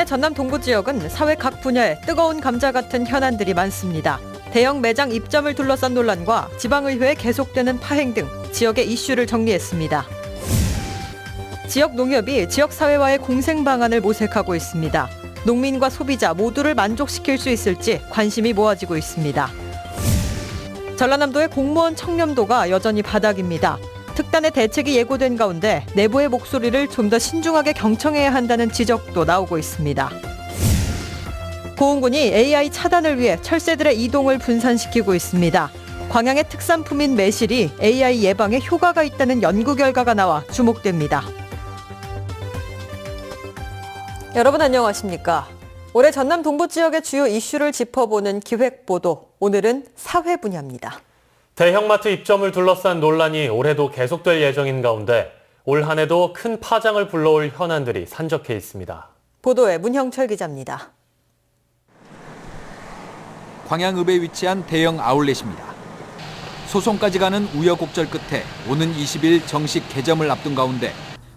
올한해 전남 동부 지역은 사회 각 분야에 뜨거운 감자 같은 현안들이 많습니다. 대형 매장 입점을 둘러싼 논란과 지방의회에 계속되는 파행 등 지역의 이슈를 정리했습니다. 지역 농협이 지역사회와의 공생 방안을 모색하고 있습니다. 농민과 소비자 모두를 만족시킬 수 있을지 관심이 모아지고 있습니다. 전라남도의 공무원 청렴도가 여전히 바닥입니다. 특단의 대책이 예고된 가운데 내부의 목소리를 좀 더 신중하게 경청해야 한다는 지적도 나오고 있습니다. 고흥군이 AI 차단을 위해 철새들의 이동을 분산시키고 있습니다. 광양의 특산품인 매실이 AI 예방에 효과가 있다는 연구 결과가 나와 주목됩니다. 여러분 안녕하십니까? 올해 전남 동부 지역의 주요 이슈를 짚어보는 기획보도, 오늘은 사회 분야입니다. 대형마트 입점을 둘러싼 논란이 올해도 계속될 예정인 가운데 올 한 해도 큰 파장을 불러올 현안들이 산적해 있습니다. 보도에 문형철 기자입니다. 광양읍에 위치한 대형 아울렛입니다. 소송까지 가는 우여곡절 끝에 오는 20일 정식 개점을 앞둔 가운데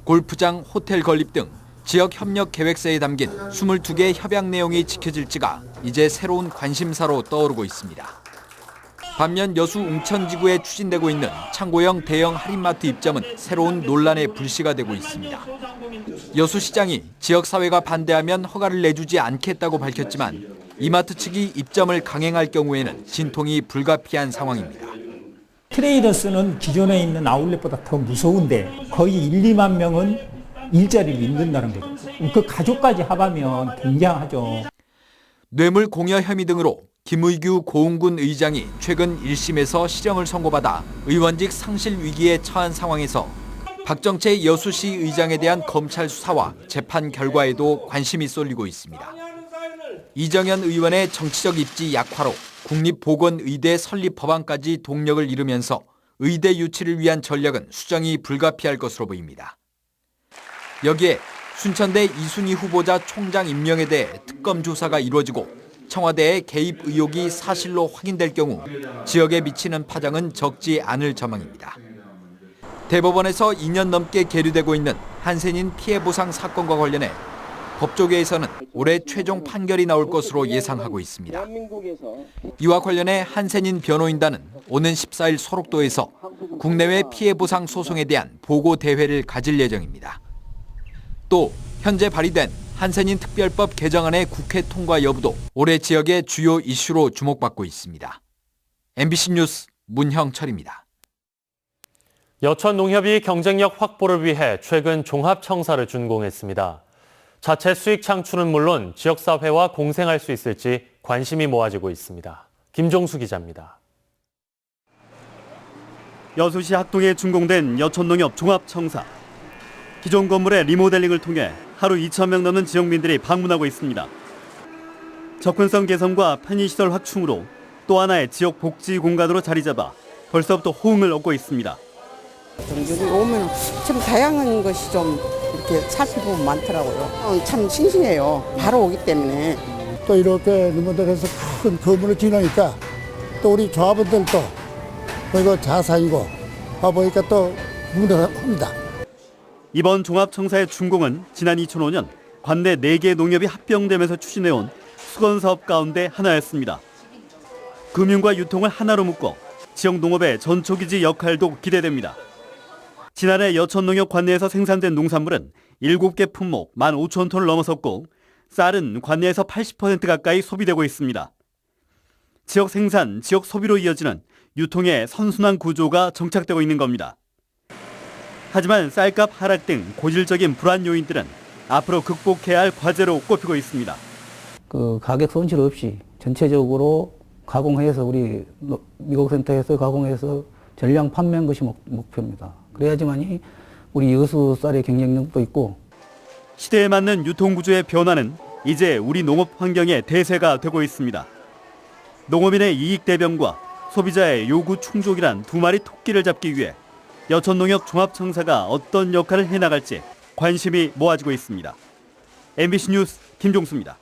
골프장, 호텔 건립 등 지역 협력 계획서에 담긴 22개의 협약 내용이 지켜질지가 이제 새로운 관심사로 떠오르고 있습니다. 반면 여수 웅천지구에 추진되고 있는 창고형 대형 할인마트 입점은 새로운 논란의 불씨가 되고 있습니다. 여수시장이 지역사회가 반대하면 허가를 내주지 않겠다고 밝혔지만 이마트 측이 입점을 강행할 경우에는 진통이 불가피한 상황입니다. 트레이더스는 기존에 있는 아울렛보다 더 무서운데 거의 1, 2만 명은 일자리를 잃는다는 거죠. 그 가족까지 합하면 굉장하죠. 뇌물 공여 혐의 등으로 김의규 고흥군 의장이 최근 1심에서 실형을 선고받아 의원직 상실 위기에 처한 상황에서 박정채 여수시 의장에 대한 검찰 수사와 재판 결과에도 관심이 쏠리고 있습니다. 이정현 의원의 정치적 입지 약화로 국립보건의대 설립 법안까지 동력을 잃으면서 의대 유치를 위한 전략은 수정이 불가피할 것으로 보입니다. 여기에 순천대 이순희 후보자 총장 임명에 대해 특검 조사가 이루어지고 청와대의 개입 의혹이 사실로 확인될 경우 지역에 미치는 파장은 적지 않을 전망입니다. 대법원에서 2년 넘게 계류되고 있는 한센인 피해 보상 사건과 관련해 법조계에서는 올해 최종 판결이 나올 것으로 예상하고 있습니다. 이와 관련해 한센인 변호인단은 오는 14일 소록도에서 국내외 피해 보상 소송에 대한 보고 대회를 가질 예정입니다. 또 현재 발의된 한센인 특별법 개정안의 국회 통과 여부도 올해 지역의 주요 이슈로 주목받고 있습니다. MBC 뉴스 문형철입니다. 여천농협이 경쟁력 확보를 위해 최근 종합청사를 준공했습니다. 자체 수익 창출은 물론 지역사회와 공생할 수 있을지 관심이 모아지고 있습니다. 김종수 기자입니다. 여수시 학동에 준공된 여천농협 종합청사. 기존 건물의 리모델링을 통해 하루 2,000명 넘는 지역민들이 방문하고 있습니다. 접근성 개선과 편의시설 확충으로 또 하나의 지역 복지 공간으로 자리 잡아 벌써부터 호응을 얻고 있습니다. 여기 오면 참 다양한 것이 좀 이렇게 살펴보면 많더라고요. 참 싱싱해요. 바로 오기 때문에. 또 이렇게 리모델해서 큰 건물을 지으니까 또 우리 조합원들도 이거 자산이고 보니까 또 문화합니다. 이번 종합청사의 준공은 지난 2005년 관내 4개 농협이 합병되면서 추진해온 수건사업 가운데 하나였습니다. 금융과 유통을 하나로 묶어 지역 농업의 전초기지 역할도 기대됩니다. 지난해 여천농협 관내에서 생산된 농산물은 7개 품목 15,000톤을 넘어섰고 쌀은 관내에서 80% 가까이 소비되고 있습니다. 지역 생산, 지역 소비로 이어지는 유통의 선순환 구조가 정착되고 있는 겁니다. 하지만 쌀값 하락 등 고질적인 불안 요인들은 앞으로 극복해야 할 과제로 꼽히고 있습니다. 그 가격 손실 없이 전체적으로 가공해서 우리 미국센터에서 가공해서 전량 판매한 것이 목표입니다. 그래야지만이 우리 여수 쌀의 경쟁력도 있고. 시대에 맞는 유통구조의 변화는 이제 우리 농업 환경의 대세가 되고 있습니다. 농업인의 이익 대변과 소비자의 요구 충족이란 두 마리 토끼를 잡기 위해 여천농협 종합청사가 어떤 역할을 해나갈지 관심이 모아지고 있습니다. MBC 뉴스 김종수입니다.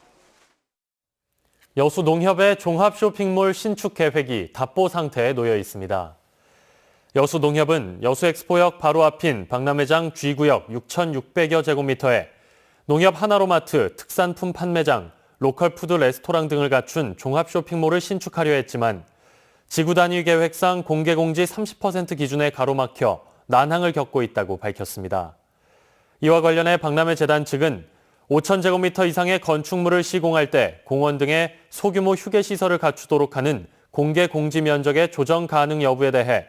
여수 농협의 종합 쇼핑몰 신축 계획이 답보 상태에 놓여 있습니다. 여수 농협은 여수 엑스포역 바로 앞인 박람회장 G구역 6,600여 제곱미터에 농협 하나로마트, 특산품 판매장, 로컬푸드 레스토랑 등을 갖춘 종합 쇼핑몰을 신축하려 했지만 지구 단위 계획상 공개공지 30% 기준에 가로막혀 난항을 겪고 있다고 밝혔습니다. 이와 관련해 박람회 재단 측은 5,000제곱미터 이상의 건축물을 시공할 때 공원 등의 소규모 휴게시설을 갖추도록 하는 공개 공지 면적의 조정 가능 여부에 대해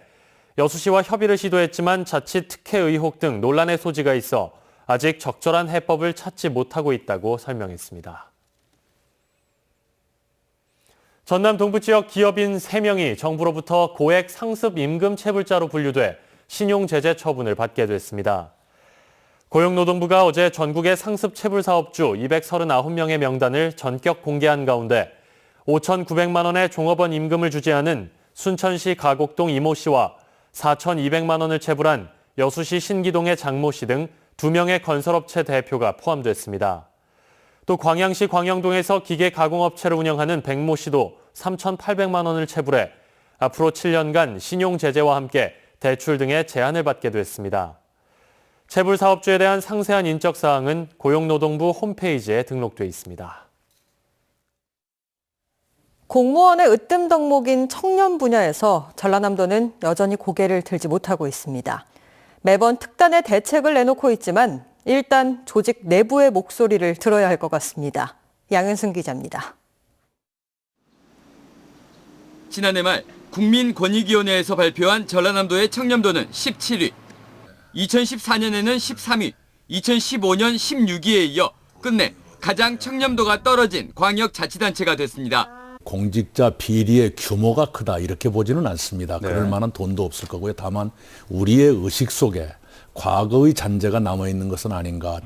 여수시와 협의를 시도했지만 자칫 특혜 의혹 등 논란의 소지가 있어 아직 적절한 해법을 찾지 못하고 있다고 설명했습니다. 전남 동부 지역 기업인 3명이 정부로부터 고액 상습 임금 체불자로 분류돼 신용 제재 처분을 받게 됐습니다. 고용노동부가 어제 전국의 상습 체불 사업주 239명의 명단을 전격 공개한 가운데 5,900만 원의 종업원 임금을 주지 않은 순천시 가곡동 이모 씨와 4,200만 원을 체불한 여수시 신기동의 장모 씨 등 2명의 건설업체 대표가 포함됐습니다. 또 광양시 광영동에서 기계 가공업체를 운영하는 백모 씨도 3,800만 원을 체불해 앞으로 7년간 신용 제재와 함께 대출 등의 제한을 받게 됐습니다. 체불 사업주에 대한 상세한 인적 사항은 고용노동부 홈페이지에 등록돼 있습니다. 공무원의 으뜸 덕목인 청년 분야에서 전라남도는 여전히 고개를 들지 못하고 있습니다. 매번 특단의 대책을 내놓고 있지만 일단 조직 내부의 목소리를 들어야 할 것 같습니다. 양은승 기자입니다. 지난해 말 국민권익위원회에서 발표한 전라남도의 청렴도는 17위, 2014년에는 13위, 2015년 16위에 이어 끝내 가장 청렴도가 떨어진 광역자치단체가 됐습니다. 공직자 비리의 규모가 크다 이렇게 보지는 않습니다. 그럴 만한 돈도 없을 거고요. 다만 우리의 의식 속에 과거의 잔재가 남아있는 것은 아닌가.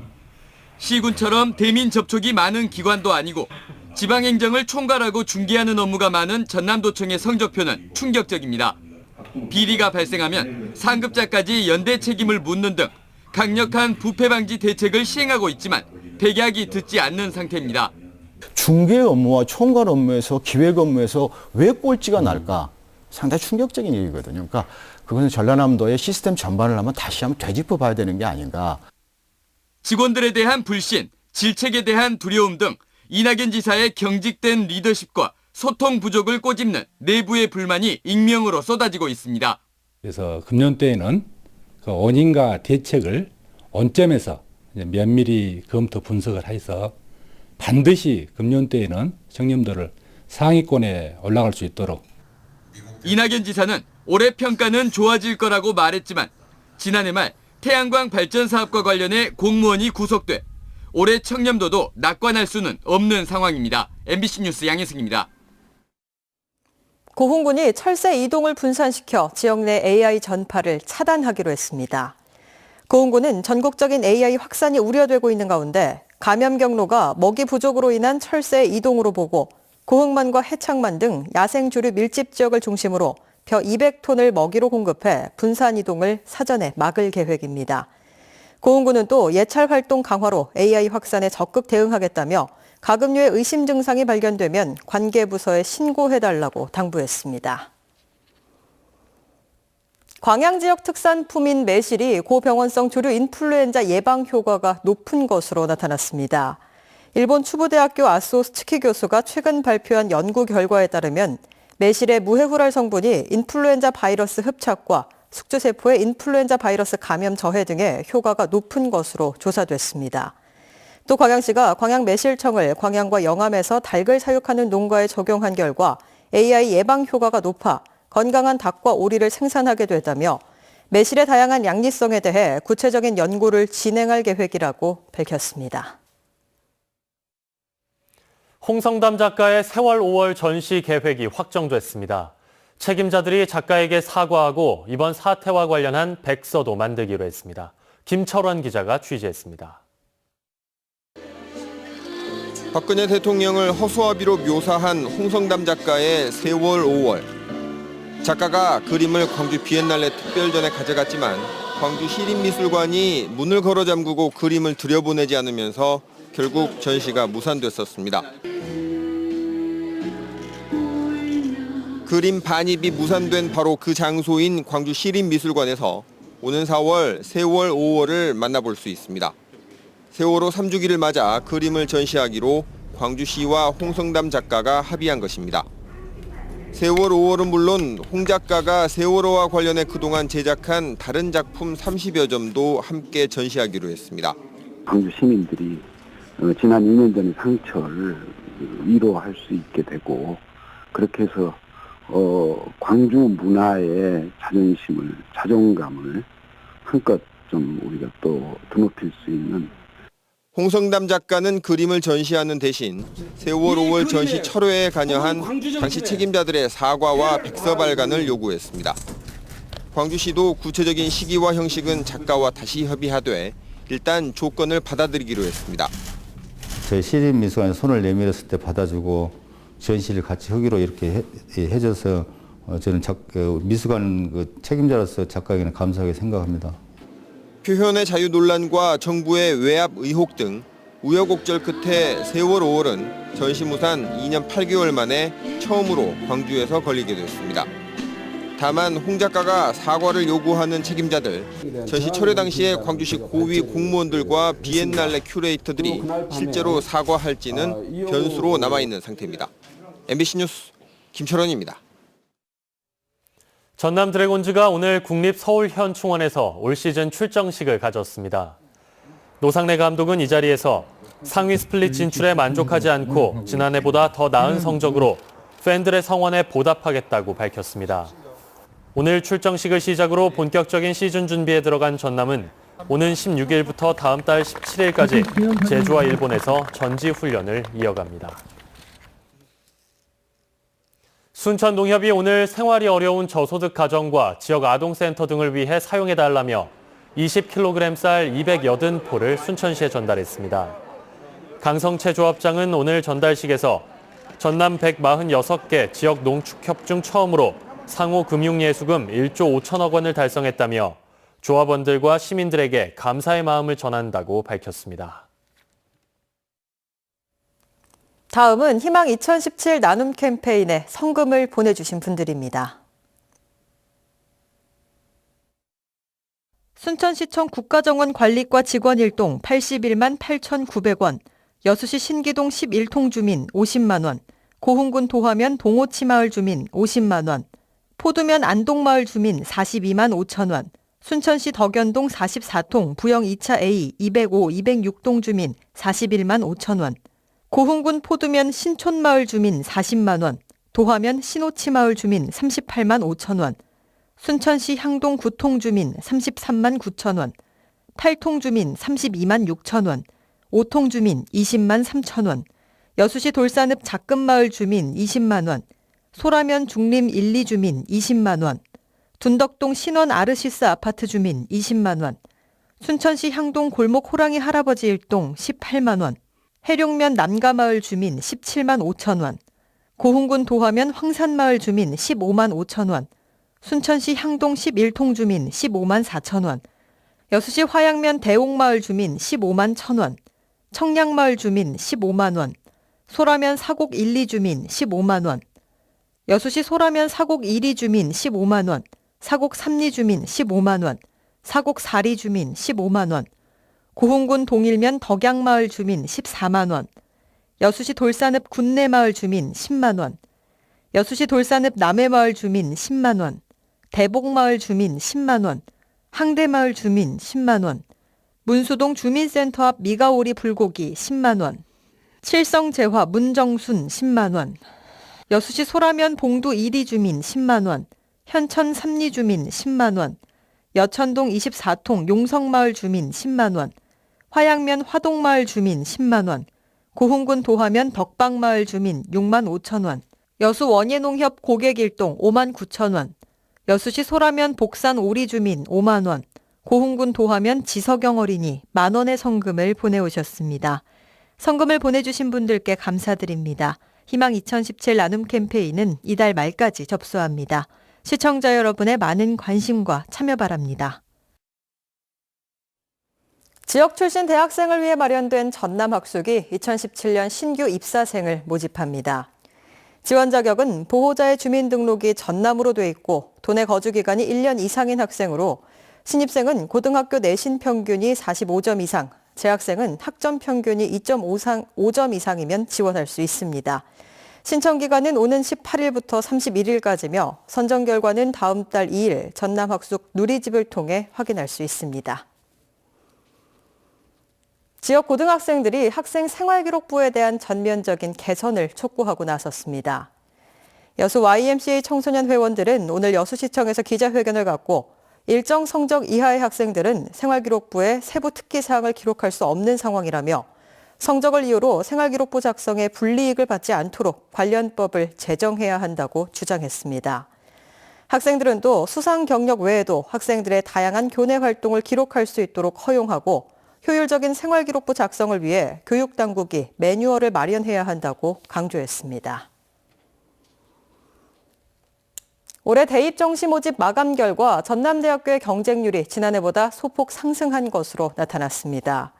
시군처럼 대민 접촉이 많은 기관도 아니고 지방행정을 총괄하고 중개하는 업무가 많은 전남도청의 성적표는 충격적입니다. 비리가 발생하면 상급자까지 연대 책임을 묻는 등 강력한 부패 방지 대책을 시행하고 있지만 백약이 듣지 않는 상태입니다. 중개 업무와 총괄 업무에서 기획 업무에서 왜 꼴찌가 날까? 상당히 충격적인 일이거든요. 그러니까 그것은 전라남도의 시스템 전반을 한번 다시 한번 되짚어 봐야 되는 게 아닌가. 직원들에 대한 불신, 질책에 대한 두려움 등 이낙연 지사의 경직된 리더십과 소통 부족을 꼬집는 내부의 불만이 익명으로 쏟아지고 있습니다. 그래서 금년 때에는 그 원인과 대책을 원점에서 면밀히 검토 분석을 해서 반드시 금년 때에는 청렴도를 상위권에 올라갈 수 있도록. 이낙연 지사는 올해 평가는 좋아질 거라고 말했지만 지난해 말 태양광 발전 사업과 관련해 공무원이 구속돼 올해 청렴도도 낙관할 수는 없는 상황입니다. MBC 뉴스 양혜승입니다. 고흥군이 철새 이동을 분산시켜 지역 내 AI 전파를 차단하기로 했습니다. 고흥군은 전국적인 AI 확산이 우려되고 있는 가운데 감염 경로가 먹이 부족으로 인한 철새의 이동으로 보고 고흥만과 해창만 등 야생조류 밀집 지역을 중심으로 벼 200톤을 먹이로 공급해 분산 이동을 사전에 막을 계획입니다. 고흥군은 또 예찰 활동 강화로 AI 확산에 적극 대응하겠다며 가금류의 의심 증상이 발견되면 관계 부서에 신고해달라고 당부했습니다. 광양 지역 특산품인 매실이 고병원성 조류 인플루엔자 예방 효과가 높은 것으로 나타났습니다. 일본 추부대학교 아소스츠키 교수가 최근 발표한 연구 결과에 따르면 매실의 무해후랄 성분이 인플루엔자 바이러스 흡착과 숙주세포의 인플루엔자 바이러스 감염 저해 등의 효과가 높은 것으로 조사됐습니다. 또 광양시가 광양매실청을 광양과 영암에서 닭을 사육하는 농가에 적용한 결과 AI 예방 효과가 높아 건강한 닭과 오리를 생산하게 됐다며 매실의 다양한 양리성에 대해 구체적인 연구를 진행할 계획이라고 밝혔습니다. 홍성담 작가의 세월 5월 전시 계획이 확정됐습니다. 책임자들이 작가에게 사과하고 이번 사태와 관련한 백서도 만들기로 했습니다. 김철원 기자가 취재했습니다. 박근혜 대통령을 허수아비로 묘사한 홍성담 작가의 세월 5월. 작가가 그림을 광주 비엔날레 특별전에 가져갔지만 광주 시립미술관이 문을 걸어 잠그고 그림을 들여보내지 않으면서 결국 전시가 무산됐었습니다. 그림 반입이 무산된 바로 그 장소인 광주 시립미술관에서 오는 4월 세월 5월을 만나볼 수 있습니다. 세월호 3주기를 맞아 그림을 전시하기로 광주시와 홍성담 작가가 합의한 것입니다. 세월 5월은 물론 홍 작가가 세월호와 관련해 그동안 제작한 다른 작품 30여 점도 함께 전시하기로 했습니다. 광주 시민들이 지난 2년 전의 상처를 위로할 수 있게 되고 그렇게 해서 광주 문화의 자존심을, 자존감을 한껏 좀 우리가 또 드높일 수 있는 홍성담 작가는 그림을 전시하는 대신 세월 5월 전시 철회에 관여한 당시 책임자들의 사과와 백서 발간을 요구했습니다. 광주시도 구체적인 시기와 형식은 작가와 다시 협의하되 일단 조건을 받아들이기로 했습니다. 저희 시립미술관에 손을 내밀었을 때 받아주고 전시를 같이 하기로 이렇게 해줘서 저는 미술관 책임자로서 작가에게는 감사하게 생각합니다. 표현의 자유 논란과 정부의 외압 의혹 등 우여곡절 끝에 세월 5월은 전시무산 2년 8개월 만에 처음으로 광주에서 걸리게 됐습니다. 다만 홍 작가가 사과를 요구하는 책임자들, 전시 철회 당시에 광주시 고위 공무원들과 비엔날레 큐레이터들이 실제로 사과할지는 변수로 남아있는 상태입니다. MBC 뉴스 김철원입니다. 전남 드래곤즈가 오늘 국립 서울현충원에서 올 시즌 출정식을 가졌습니다. 노상래 감독은 이 자리에서 상위 스플릿 진출에 만족하지 않고 지난해보다 더 나은 성적으로 팬들의 성원에 보답하겠다고 밝혔습니다. 오늘 출정식을 시작으로 본격적인 시즌 준비에 들어간 전남은 오는 16일부터 다음 달 17일까지 제주와 일본에서 전지 훈련을 이어갑니다. 순천농협이 오늘 생활이 어려운 저소득 가정과 지역 아동센터 등을 위해 사용해달라며 20kg 쌀 280포를 순천시에 전달했습니다. 강성채 조합장은 오늘 전달식에서 전남 146개 지역 농축협 중 처음으로 상호 금융예수금 1조 5천억 원을 달성했다며 조합원들과 시민들에게 감사의 마음을 전한다고 밝혔습니다. 다음은 희망 2017 나눔 캠페인에 성금을 보내주신 분들입니다. 순천시청 국가정원 관리과 직원 1동 81만 8,900원, 여수시 신기동 11통 주민 50만 원, 고흥군 도화면 동호치마을 주민 50만 원, 포두면 안동마을 주민 42만 5천 원, 순천시 덕연동 44통 부영 2차 A 205, 206동 주민 41만 5천 원, 고흥군 포두면 신촌마을 주민 40만 원, 도화면 신호치마을 주민 38만 5천 원, 순천시 향동 9통 주민 33만 9천 원, 8통 주민 32만 6천 원, 5통 주민 20만 3천 원, 여수시 돌산읍 작금마을 주민 20만 원, 소라면 중림 1, 2 주민 20만 원, 둔덕동 신원 아르시스 아파트 주민 20만 원, 순천시 향동 골목 호랑이 할아버지 1동 18만 원, 해룡면 남가마을 주민 17만 5천 원, 고흥군 도화면 황산마을 주민 15만 5천 원, 순천시 향동 11통 주민 15만 4천 원, 여수시 화양면 대옥마을 주민 15만 1천 원, 청량마을 주민 15만 원, 소라면 사곡 1, 2 주민 15만 원, 여수시 소라면 사곡 1, 2 주민 15만 원, 사곡 3, 2 주민 15만 원, 사곡 4, 2 주민 15만 원, 고흥군 동일면 덕양마을 주민 14만 원, 여수시 돌산읍 군내마을 주민 10만 원, 여수시 돌산읍 남해마을 주민 10만 원, 대복마을 주민 10만 원, 항대마을 주민 10만 원, 문수동 주민센터 앞 미가오리 불고기 10만 원, 칠성재화 문정순 10만 원, 여수시 소라면 봉두 1위 주민 10만 원, 현천 3리 주민 10만 원, 여천동 24통 용성마을 주민 10만 원, 화양면 화동마을 주민 10만 원, 고흥군 도화면 덕방마을 주민 6만 5천 원, 여수 원예농협 고객일동 5만 9천 원, 여수시 소라면 복산 오리 주민 5만 원, 고흥군 도화면 지석영 어린이 만 원의 성금을 보내오셨습니다. 성금을 보내주신 분들께 감사드립니다. 희망 2017 나눔 캠페인은 이달 말까지 접수합니다. 시청자 여러분의 많은 관심과 참여 바랍니다. 지역 출신 대학생을 위해 마련된 전남학숙이 2017년 신규 입사생을 모집합니다. 지원 자격은 보호자의 주민등록이 전남으로 돼 있고 도내 거주 기간이 1년 이상인 학생으로 신입생은 고등학교 내신 평균이 45점 이상, 재학생은 학점 평균이 2.5점 이상이면 지원할 수 있습니다. 신청 기간은 오는 18일부터 31일까지며 선정 결과는 다음 달 2일 전남학숙 누리집을 통해 확인할 수 있습니다. 지역 고등학생들이 학생 생활기록부에 대한 전면적인 개선을 촉구하고 나섰습니다. 여수 YMCA 청소년 회원들은 오늘 여수시청에서 기자회견을 갖고 일정 성적 이하의 학생들은 생활기록부에 세부 특기사항을 기록할 수 없는 상황이라며 성적을 이유로 생활기록부 작성에 불이익을 받지 않도록 관련법을 제정해야 한다고 주장했습니다. 학생들은 또 수상 경력 외에도 학생들의 다양한 교내 활동을 기록할 수 있도록 허용하고 효율적인 생활기록부 작성을 위해 교육당국이 매뉴얼을 마련해야 한다고 강조했습니다. 올해 대입 정시 모집 마감 결과 전남대학교의 경쟁률이 지난해보다 소폭 상승한 것으로 나타났습니다.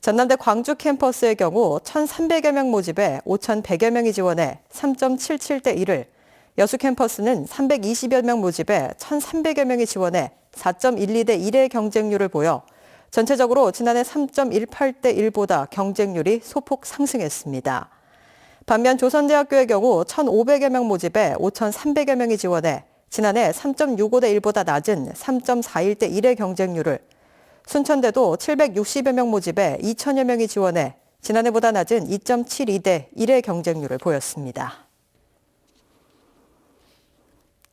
전남대 광주 캠퍼스의 경우 1,300여 명 모집에 5,100여 명이 지원해 3.77대 1을, 여수 캠퍼스는 320여 명 모집에 1,300여 명이 지원해 4.12대 1의 경쟁률을 보여 전체적으로 지난해 3.18대 1보다 경쟁률이 소폭 상승했습니다. 반면 조선대학교의 경우 1,500여 명 모집에 5,300여 명이 지원해 지난해 3.65대 1보다 낮은 3.41대 1의 경쟁률을, 순천대도 760여 명 모집에 2,000여 명이 지원해 지난해보다 낮은 2.72대 1의 경쟁률을 보였습니다.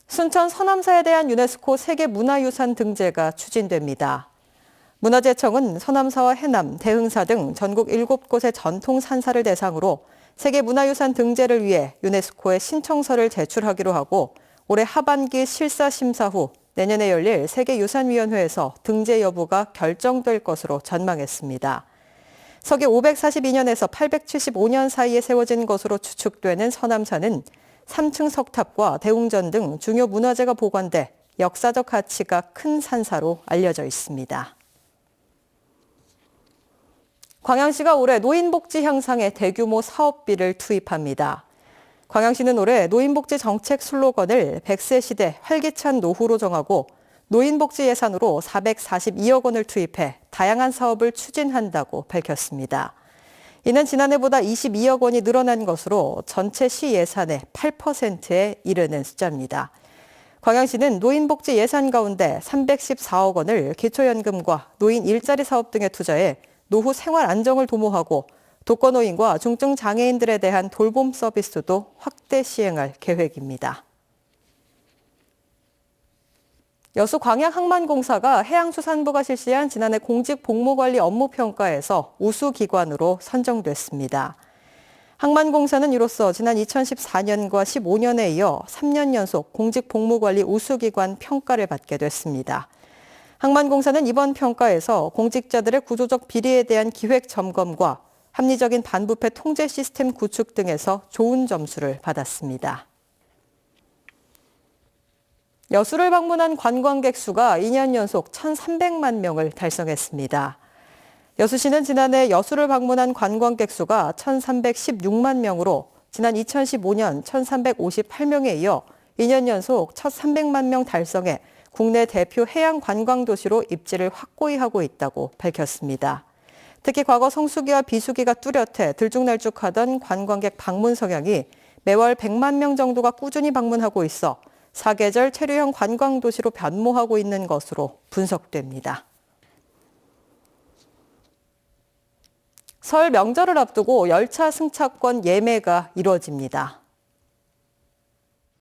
순천 서남사에 대한 유네스코 세계문화유산 등재가 추진됩니다. 문화재청은 서남사와 해남, 대흥사 등 전국 7곳의 전통 산사를 대상으로 세계문화유산 등재를 위해 유네스코에 신청서를 제출하기로 하고 올해 하반기 실사 심사 후 내년에 열릴 세계유산위원회에서 등재 여부가 결정될 것으로 전망했습니다. 서기 542년에서 875년 사이에 세워진 것으로 추측되는 서남사는 3층 석탑과 대웅전 등 중요 문화재가 보관돼 역사적 가치가 큰 산사로 알려져 있습니다. 광양시가 올해 노인복지 향상에 대규모 사업비를 투입합니다. 광양시는 올해 노인복지 정책 슬로건을 100세 시대 활기찬 노후로 정하고 노인복지 예산으로 442억 원을 투입해 다양한 사업을 추진한다고 밝혔습니다. 이는 지난해보다 22억 원이 늘어난 것으로 전체 시 예산의 8%에 이르는 숫자입니다. 광양시는 노인복지 예산 가운데 314억 원을 기초연금과 노인 일자리 사업 등에 투자해 노후 생활 안정을 도모하고 독거노인과 중증 장애인들에 대한 돌봄 서비스도 확대 시행할 계획입니다. 여수 광양항만공사가 해양수산부가 실시한 지난해 공직복무관리 업무평가에서 우수기관으로 선정됐습니다. 항만공사는 이로써 지난 2014년과 15년에 이어 3년 연속 공직복무관리 우수기관 평가를 받게 됐습니다. 항만공사는 이번 평가에서 공직자들의 구조적 비리에 대한 기획 점검과 합리적인 반부패 통제 시스템 구축 등에서 좋은 점수를 받았습니다. 여수를 방문한 관광객 수가 2년 연속 1,300만 명을 달성했습니다. 여수시는 지난해 여수를 방문한 관광객 수가 1,316만 명으로 지난 2015년 1,358명에 이어 2년 연속 1,300만 명 달성해 국내 대표 해양 관광 도시로 입지를 확고히 하고 있다고 밝혔습니다. 특히 과거 성수기와 비수기가 뚜렷해 들쭉날쭉하던 관광객 방문 성향이 매월 100만 명 정도가 꾸준히 방문하고 있어 사계절 체류형 관광 도시로 변모하고 있는 것으로 분석됩니다. 설 명절을 앞두고 열차 승차권 예매가 이루어집니다.